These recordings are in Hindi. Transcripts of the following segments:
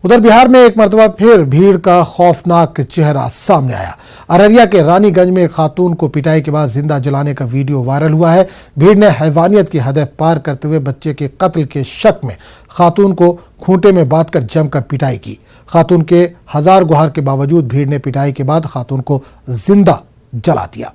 उधर बिहार में एक मरतबा फिर भीड़ का खौफनाक चेहरा सामने आया। अररिया के रानीगंज में एक खातून को पिटाई के बाद जिंदा जलाने का वीडियो वायरल हुआ है। भीड़ ने हैवानियत की हदें पार करते हुए बच्चे के कत्ल के शक में खातून को खूंटे में बांधकर जमकर पिटाई की। खातून के हजार गुहार के बावजूद भीड़ ने पिटाई के बाद खातून को जिंदा जला दिया।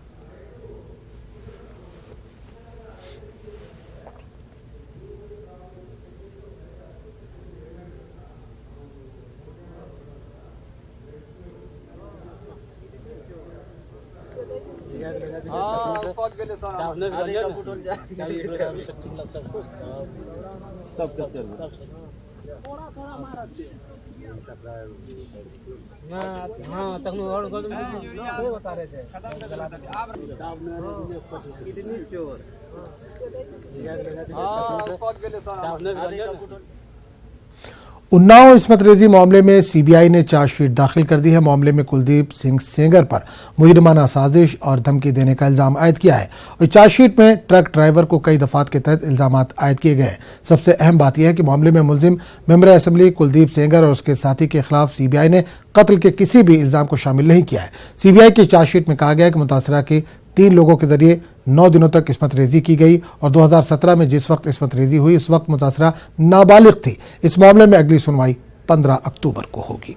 उन्नाव इस्मत रेजी मामले में सीबीआई ने चार्जशीट दाखिल कर दी है। मामले में कुलदीप सिंह सेंगर पर मुजरिमाना साजिश और धमकी देने का इल्जाम आयद किया है और चार्जशीट में ट्रक ड्राइवर को कई दफात के तहत इल्जाम आयद किए गए हैं। सबसे अहम बात यह है कि मामले में मुलजिम मेंबर असेंबली कुलदीप सेंगर और उसके साथी के खिलाफ सीबीआई ने कत्ल के किसी भी इल्जाम को शामिल नहीं किया है। सीबीआई की चार्जशीट में कहा गया है कि मुतासरा के 3 लोगों के जरिए 9 दिनों तक इस्मत रेजी की गई और 2017 में जिस वक्त इस्मत रेजी हुई उस वक्त मुतासरा नाबालिग थी। इस मामले में अगली सुनवाई 15 अक्टूबर को होगी।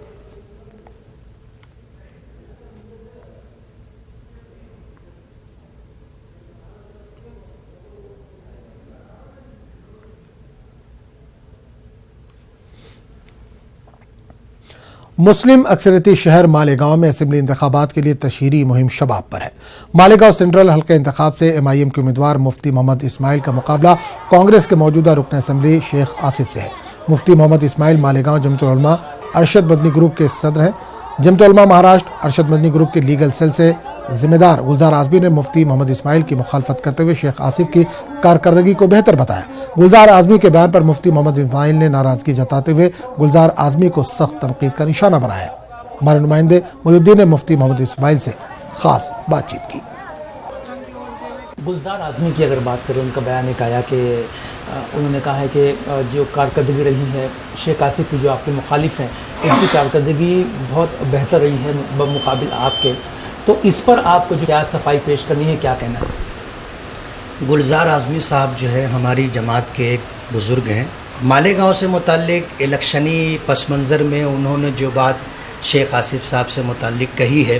मुस्लिम अक्सरियती शहर मालेगांव में असेंबली इंतखाबात के लिए तशहीरी मुहिम शबाब पर है। मालेगांव सेंट्रल हल्के इंतखाब से एमआईएम के उम्मीदवार मुफ्ती मोहम्मद इस्माइल का मुकाबला कांग्रेस के मौजूदा रुकन असेंबली शेख आसिफ से है। मुफ्ती मोहम्मद इस्माइल मालेगांव जमत उलमा अरशद मदनी ग्रुप के सदर हैं। जमत उलमा महाराष्ट्र अरशद मदनी ग्रुप के लीगल सेल से जिम्मेदार गुलजार आजमी ने मुफ्ती मोहम्मद इस्माइल की मुखालफत करते हुए शेख आसिफ की कारकर्दगी को बेहतर बताया। गुलजार आजमी के बयान पर मुफ्ती मोहम्मद इस्माइल ने नाराजगी जताते हुए गुलजार आजमी को सख्त तनकीद का निशाना बनाया। हमारे नुमाइंदे मुजुद्दीन ने मुफ्ती मोहम्मद इस्माइल से खास बातचीत की। गुलजार आजमी की अगर बात करें, उनका बयान एक आया कि उन्होंने कहा है कि जो कारकर्दगी रही है शेख आसिफ की, जो आपके मुखालिफ हैं, इसकी कारकर्दगी बहुत बेहतर रही है बमुकाबिल आपके, तो इस पर आपको जो क्या सफाई पेश करनी है, क्या कहना है? गुलजार आजमी साहब जो है हमारी जमात के एक बुज़ुर्ग हैं। मालेगांव से मुताल्लिक इलेक्शनी पस मंज़र में उन्होंने जो बात शेख आसिफ साहब से मुताल्लिक कही है,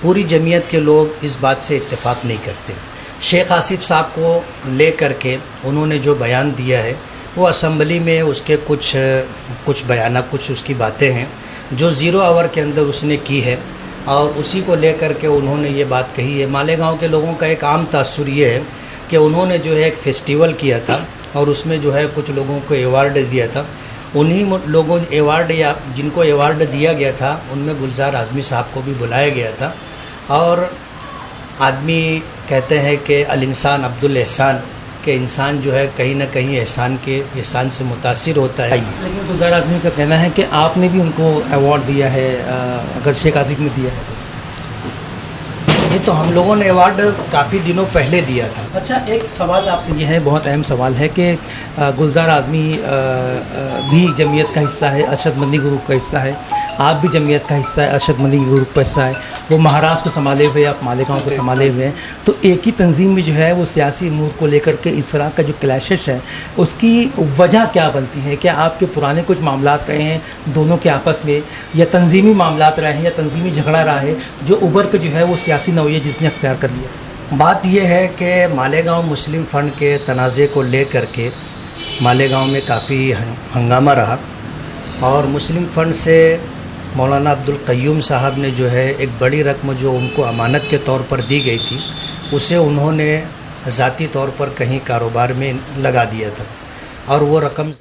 पूरी जमीयत के लोग इस बात से इत्तेफाक नहीं करते। शेख आसिफ साहब को ले करके उन्होंने जो बयान दिया है वो असम्बली में उसके कुछ बयान, कुछ उसकी बातें हैं जो 0 आवर के अंदर उसने की है और उसी को लेकर के उन्होंने ये बात कही है। मालेगांव के लोगों का एक आम तासुर ये है कि उन्होंने जो है एक फेस्टिवल किया था और उसमें जो है कुछ लोगों को अवार्ड दिया था। उन्हीं लोगों अवार्ड या जिनको अवार्ड दिया गया था उनमें गुलजार आजमी साहब को भी बुलाया गया था। और आदमी कहते हैं कि अल इंसान अब्दुल एहसान, के इंसान जो है कहीं ना कहीं एहसान से मुतासिर होता है। लेकिन गुलजार आजमी का कहना है कि आपने भी उनको अवार्ड दिया है, अगर शेख आसिफ ने दिया है ये तो हम लोगों ने अवार्ड काफ़ी दिनों पहले दिया था। अच्छा, एक सवाल आपसे ये है, बहुत अहम सवाल है कि गुलजार आजमी भी जमीयत का हिस्सा है, अरशद मदनी ग्रुप का हिस्सा है, आप भी जमीयत का हिस्सा है, अरशद मदनी ग्रुप का हिस्सा है। वो महाराष्ट्र को संभाले हुए, आप मालेगांव को संभाले हुए हैं, तो एक ही तंजीम में जो है वो सियासी अमूर को लेकर के इस तरह का जो क्लैशेस है उसकी वजह क्या बनती है? क्या आपके पुराने कुछ मामलात रहे हैं दोनों के आपस में, या तंजीमी मामलात रहे हैं, या तंजीमी झगड़ा रहा है जो उभर के जो है वो सियासी नौयत जिसने अख्तियार कर लिया? बात यह है कि मालेगांव मुस्लिम फ़ंड के तनाज़े को ले कर के मालेगांव में काफ़ी हंगामा रहा और मुस्लिम फ़ंड से मौलाना अब्दुल क़य्यूम साहब ने जो है एक बड़ी रकम जो उनको अमानत के तौर पर दी गई थी उसे उन्होंने ज़ाती तौर पर कहीं कारोबार में लगा दिया था और वो रकम